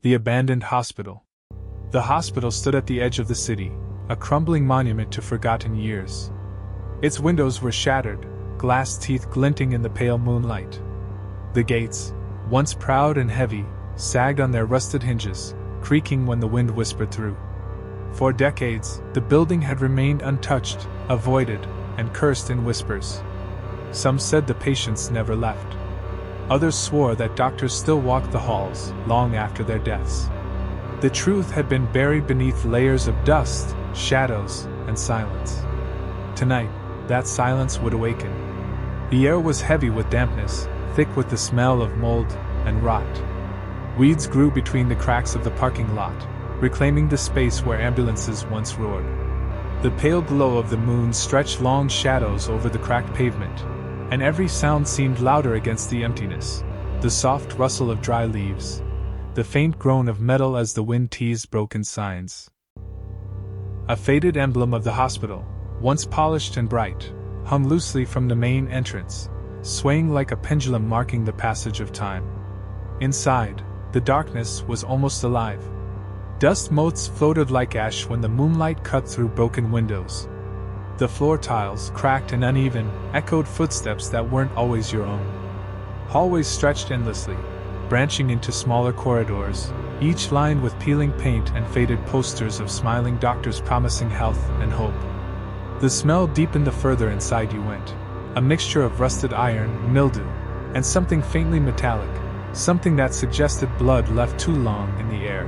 The abandoned hospital. The hospital stood at the edge of the city, a crumbling monument to forgotten years. Its windows were shattered, glass teeth glinting in the pale moonlight. The gates, once proud and heavy, sagged on their rusted hinges, creaking when the wind whispered through. For decades, the building had remained untouched, avoided, and cursed in whispers. Some said the patients never left. Others swore that doctors still walked the halls, long after their deaths. The truth had been buried beneath layers of dust, shadows, and silence. Tonight, that silence would awaken. The air was heavy with dampness, thick with the smell of mold and rot. Weeds grew between the cracks of the parking lot, reclaiming the space where ambulances once roared. The pale glow of the moon stretched long shadows over the cracked pavement, and every sound seemed louder against the emptiness. The soft rustle of dry leaves, the faint groan of metal as the wind teased broken signs. A faded emblem of the hospital, once polished and bright, hung loosely from the main entrance, swaying like a pendulum marking the passage of time. Inside, the darkness was almost alive. Dust motes floated like ash when the moonlight cut through broken windows. The floor tiles, cracked and uneven, echoed footsteps that weren't always your own. Hallways stretched endlessly, branching into smaller corridors, each lined with peeling paint and faded posters of smiling doctors promising health and hope. The smell deepened the further inside you went, a mixture of rusted iron, mildew, and something faintly metallic, something that suggested blood left too long in the air.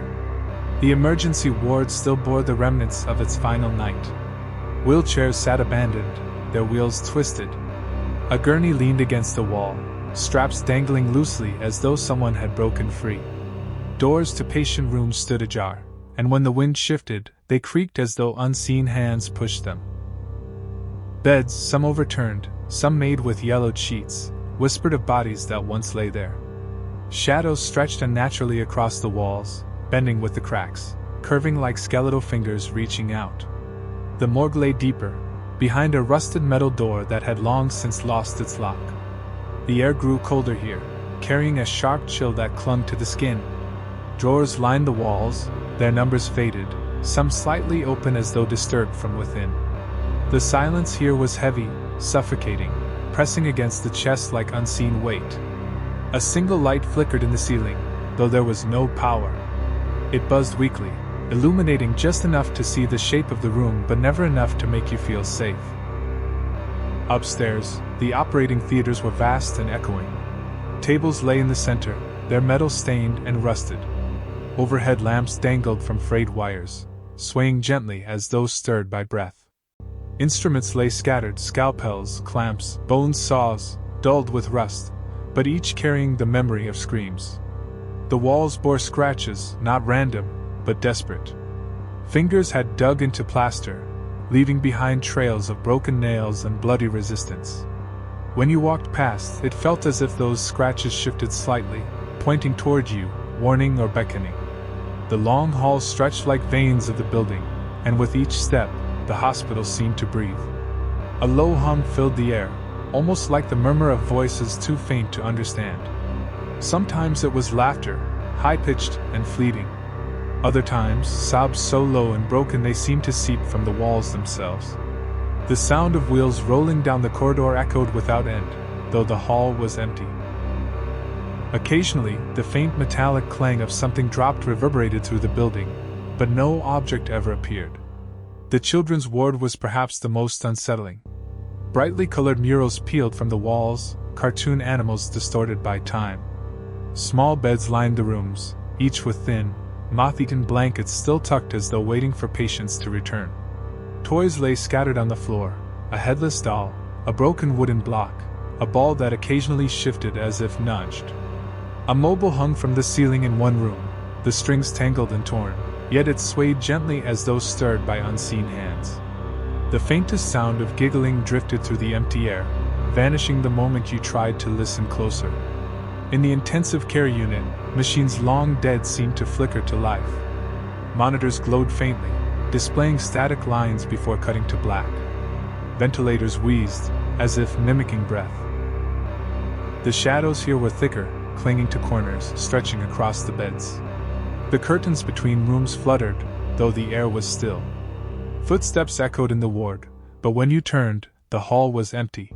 The emergency ward still bore the remnants of its final night. Wheelchairs sat abandoned, their wheels twisted. A gurney leaned against the wall, straps dangling loosely as though someone had broken free. Doors to patient rooms stood ajar, and when the wind shifted, they creaked as though unseen hands pushed them. Beds, some overturned, some made with yellowed sheets, whispered of bodies that once lay there. Shadows stretched unnaturally across the walls, bending with the cracks, curving like skeletal fingers reaching out. The morgue lay deeper, behind a rusted metal door that had long since lost its lock. The air grew colder here, carrying a sharp chill that clung to the skin. Drawers lined the walls, their numbers faded, some slightly open as though disturbed from within. The silence here was heavy, suffocating, pressing against the chest like unseen weight. A single light flickered in the ceiling, though there was no power. It buzzed weakly, illuminating just enough to see the shape of the room but never enough to make you feel safe. Upstairs, the operating theaters were vast and echoing. Tables lay in the center, their metal stained and rusted. Overhead lamps dangled from frayed wires, swaying gently as though stirred by breath. Instruments lay scattered, scalpels, clamps, bone saws, dulled with rust, but each carrying the memory of screams. The walls bore scratches, not random, but desperate. Fingers had dug into plaster, leaving behind trails of broken nails and bloody resistance. When you walked past, it felt as if those scratches shifted slightly, pointing toward you, warning or beckoning. The long halls stretched like veins of the building, and with each step, the hospital seemed to breathe. A low hum filled the air, almost like the murmur of voices too faint to understand. Sometimes it was laughter, high-pitched and fleeting. Other times, sobs so low and broken they seemed to seep from the walls themselves. The sound of wheels rolling down the corridor echoed without end, though the hall was empty. Occasionally, the faint metallic clang of something dropped reverberated through the building, but no object ever appeared. The children's ward was perhaps the most unsettling. Brightly colored murals peeled from the walls, cartoon animals distorted by time. Small beds lined the rooms, each with thin, moth-eaten blankets still tucked as though waiting for patients to return. Toys lay scattered on the floor, a headless doll, a broken wooden block, a ball that occasionally shifted as if nudged. A mobile hung from the ceiling in one room, the strings tangled and torn, yet it swayed gently as though stirred by unseen hands. The faintest sound of giggling drifted through the empty air, vanishing the moment you tried to listen closer. In the intensive care unit, machines long dead seemed to flicker to life. Monitors glowed faintly, displaying static lines before cutting to black. Ventilators wheezed, as if mimicking breath. The shadows here were thicker, clinging to corners, stretching across the beds. The curtains between rooms fluttered, though the air was still. Footsteps echoed in the ward, but when you turned, the hall was empty.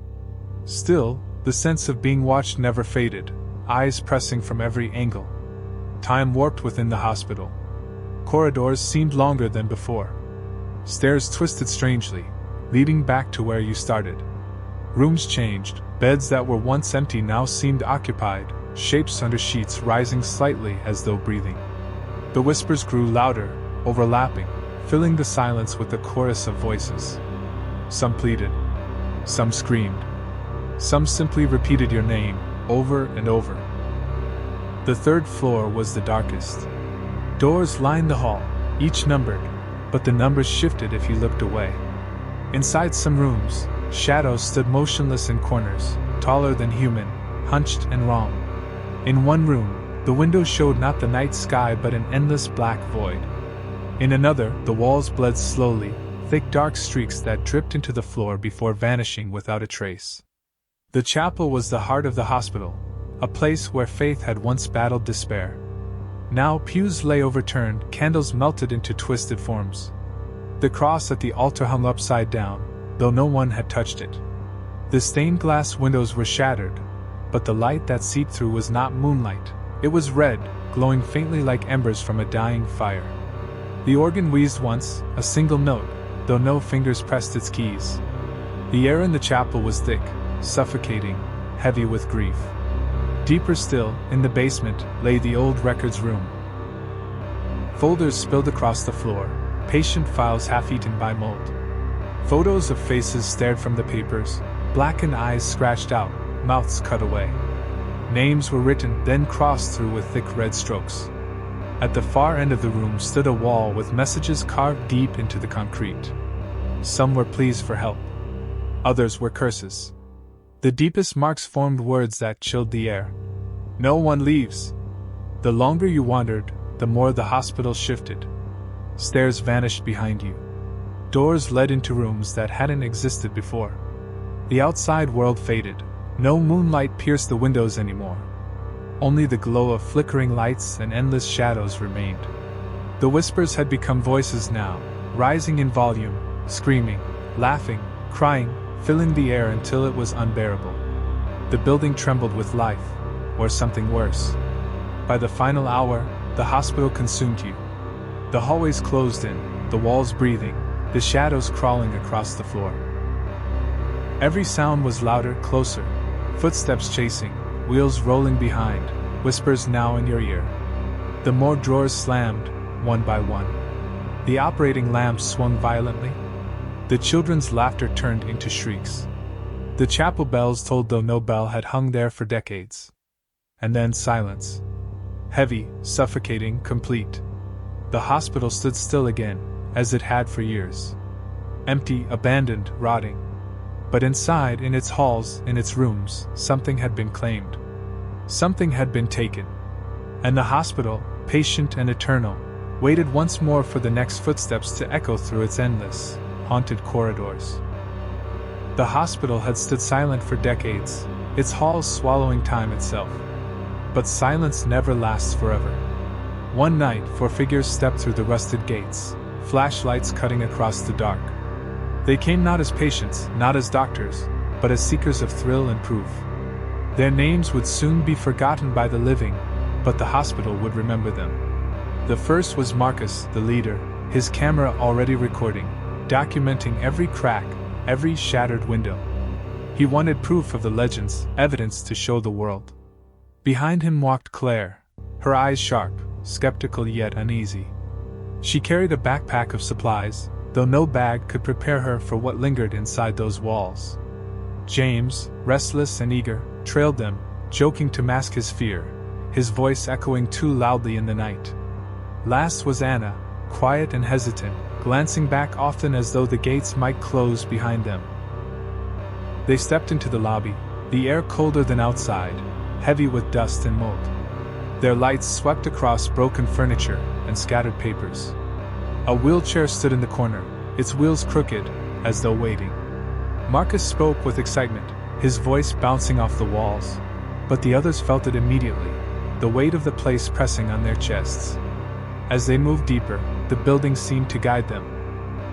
Still, the sense of being watched never faded, eyes pressing from every angle. Time warped within the hospital. Corridors seemed longer than before. Stairs twisted strangely, leading back to where you started. Rooms changed, beds that were once empty now seemed occupied, shapes under sheets rising slightly as though breathing. The whispers grew louder, overlapping, filling the silence with a chorus of voices. Some pleaded. Some screamed. Some simply repeated your name, over and over. The third floor was the darkest. Doors lined the hall, each numbered, but the numbers shifted if you looked away. Inside some rooms, shadows stood motionless in corners, taller than human, hunched and wrong. In one room, the window showed not the night sky but an endless black void. In another, the walls bled slowly, thick dark streaks that dripped into the floor before vanishing without a trace. The chapel was the heart of the hospital, a place where faith had once battled despair. Now pews lay overturned, candles melted into twisted forms. The cross at the altar hung upside down, though no one had touched it. The stained glass windows were shattered, but the light that seeped through was not moonlight. It was red, glowing faintly like embers from a dying fire. The organ wheezed once, a single note, though no fingers pressed its keys. The air in the chapel was thick, suffocating, heavy with grief. Deeper still, in the basement, lay the old records room. Folders spilled across the floor, patient files half-eaten by mold. Photos of faces stared from the papers, blackened eyes scratched out, mouths cut away. Names were written, then crossed through with thick red strokes. At the far end of the room stood a wall with messages carved deep into the concrete. Some were pleas for help. Others were curses. The deepest marks formed words that chilled the air. No one leaves. The longer you wandered, the more the hospital shifted. Stairs vanished behind you. Doors led into rooms that hadn't existed before. The outside world faded. No moonlight pierced the windows anymore. Only the glow of flickering lights and endless shadows remained. The whispers had become voices now, rising in volume, screaming, laughing, crying, filling the air until it was unbearable. The building trembled with life, or something worse. By the final hour, the hospital consumed you. The hallways closed in, the walls breathing, the shadows crawling across the floor. Every sound was louder, closer, footsteps chasing, wheels rolling behind, whispers now in your ear. The more drawers slammed, one by one. The operating lamps swung violently. The children's laughter turned into shrieks. The chapel bells tolled though no bell had hung there for decades. And then silence. Heavy, suffocating, complete. The hospital stood still again, as it had for years. Empty, abandoned, rotting. But inside, in its halls, in its rooms, something had been claimed. Something had been taken. And the hospital, patient and eternal, waited once more for the next footsteps to echo through its endless, haunted corridors. The hospital had stood silent for decades, its halls swallowing time itself. But silence never lasts forever. One night, four figures stepped through the rusted gates, flashlights cutting across the dark. They came not as patients, not as doctors, but as seekers of thrill and proof. Their names would soon be forgotten by the living, but the hospital would remember them. The first was Marcus, the leader, his camera already recording, documenting every crack, every shattered window. He wanted proof of the legends, evidence to show the world. Behind him walked Claire, her eyes sharp, skeptical yet uneasy. She carried a backpack of supplies, though no bag could prepare her for what lingered inside those walls. James, restless and eager, trailed them, joking to mask his fear, his voice echoing too loudly in the night. Last was Anna, quiet and hesitant, glancing back often as though the gates might close behind them. They stepped into the lobby, the air colder than outside, heavy with dust and mold. Their lights swept across broken furniture and scattered papers. A wheelchair stood in the corner, its wheels crooked, as though waiting. Marcus spoke with excitement, his voice bouncing off the walls, but the others felt it immediately, the weight of the place pressing on their chests. As they moved deeper, the building seemed to guide them.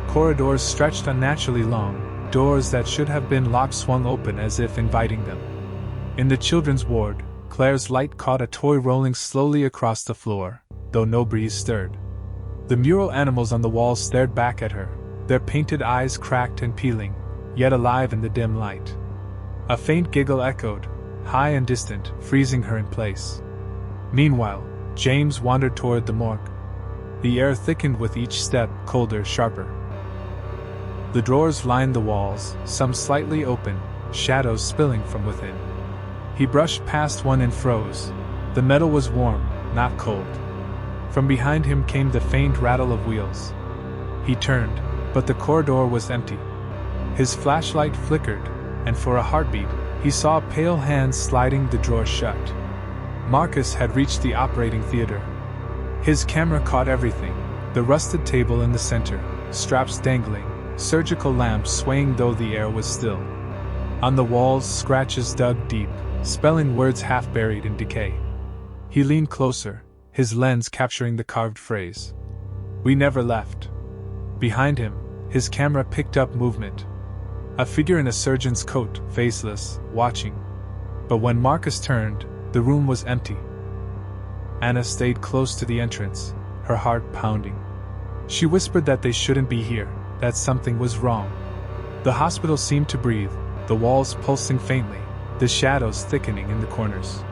Corridors stretched unnaturally long, doors that should have been locked swung open as if inviting them. In the children's ward, Claire's light caught a toy rolling slowly across the floor, though no breeze stirred. The mural animals on the walls stared back at her, their painted eyes cracked and peeling, yet alive in the dim light. A faint giggle echoed, high and distant, freezing her in place. Meanwhile, James wandered toward the morgue. The air thickened with each step, colder, sharper. The drawers lined the walls, some slightly open, shadows spilling from within. He brushed past one and froze. The metal was warm, not cold. From behind him came the faint rattle of wheels. He turned, but the corridor was empty. His flashlight flickered, and for a heartbeat, he saw a pale hand sliding the drawer shut. Marcus had reached the operating theater. His camera caught everything: the rusted table in the center, straps dangling, surgical lamps swaying though the air was still. On the walls, scratches dug deep, spelling words half buried in decay. He leaned closer, his lens capturing the carved phrase, "We never left." Behind him, his camera picked up movement. A figure in a surgeon's coat, faceless, watching. But when Marcus turned, the room was empty. Anna stayed close to the entrance, her heart pounding. She whispered that they shouldn't be here, that something was wrong. The hospital seemed to breathe, the walls pulsing faintly, the shadows thickening in the corners.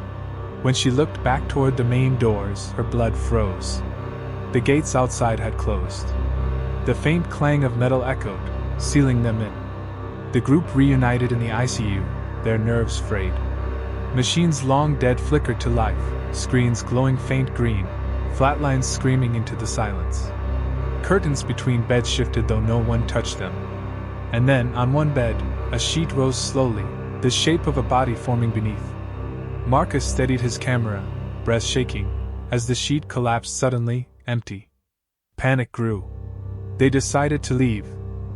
When she looked back toward the main doors, her blood froze. The gates outside had closed. The faint clang of metal echoed, sealing them in. The group reunited in the ICU, their nerves frayed. Machines long dead flickered to life, screens glowing faint green, flatlines screaming into the silence. Curtains between beds shifted though no one touched them. And then, on one bed, a sheet rose slowly, the shape of a body forming beneath. Marcus steadied his camera, breath shaking, as the sheet collapsed suddenly, empty. Panic grew. They decided to leave,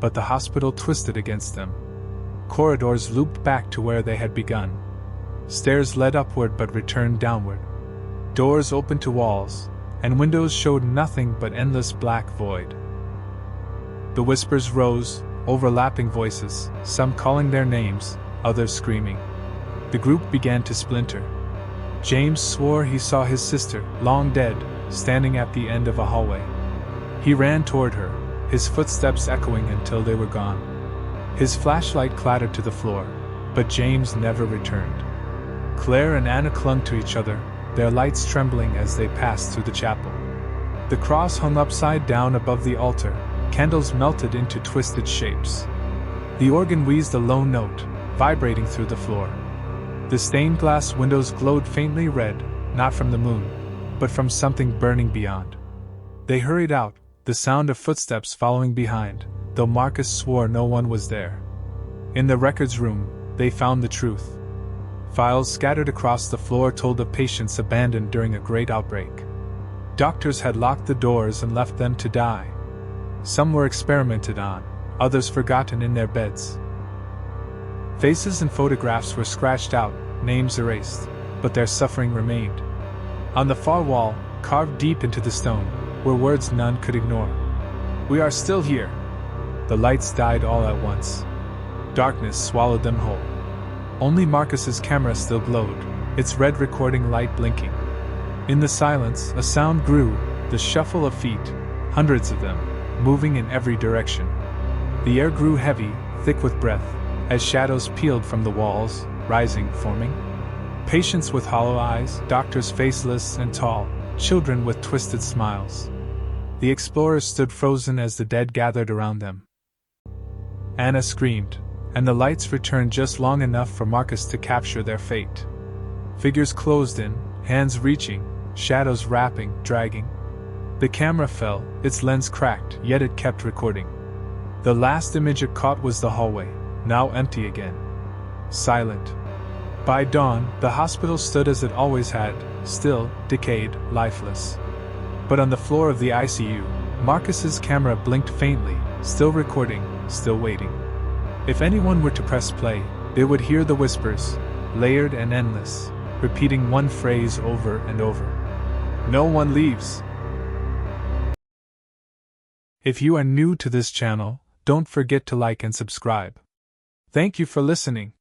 but the hospital twisted against them. Corridors looped back to where they had begun. Stairs led upward but returned downward. Doors opened to walls, and windows showed nothing but endless black void. The whispers rose, overlapping voices, some calling their names, others screaming. The group began to splinter. James swore he saw his sister, long dead, standing at the end of a hallway. He ran toward her, his footsteps echoing until they were gone. His flashlight clattered to the floor, but James never returned. Claire and Anna clung to each other, their lights trembling as they passed through the chapel. The cross hung upside down above the altar, candles melted into twisted shapes. The organ wheezed a low note, vibrating through the floor. The stained glass windows glowed faintly red, not from the moon, but from something burning beyond. They hurried out, the sound of footsteps following behind, though Marcus swore no one was there. In the records room, they found the truth. Files scattered across the floor told of patients abandoned during a great outbreak. Doctors had locked the doors and left them to die. Some were experimented on, others forgotten in their beds. Faces and photographs were scratched out, names erased, but their suffering remained. On the far wall, carved deep into the stone, were words none could ignore. "We are still here." The lights died all at once. Darkness swallowed them whole. Only Marcus's camera still glowed, its red recording light blinking. In the silence, a sound grew, the shuffle of feet, hundreds of them, moving in every direction. The air grew heavy, thick with breath, as shadows peeled from the walls, rising, forming. Patients with hollow eyes, doctors faceless and tall, children with twisted smiles. The explorers stood frozen as the dead gathered around them. Anna screamed, and the lights returned just long enough for Marcus to capture their fate. Figures closed in, hands reaching, shadows wrapping, dragging. The camera fell, its lens cracked, yet it kept recording. The last image it caught was the hallway, now empty again. Silent. By dawn, the hospital stood as it always had, still, decayed, lifeless. But on the floor of the ICU, Marcus's camera blinked faintly, still recording, still waiting. If anyone were to press play, they would hear the whispers, layered and endless, repeating one phrase over and over. "No one leaves." If you are new to this channel, don't forget to like and subscribe. Thank you for listening.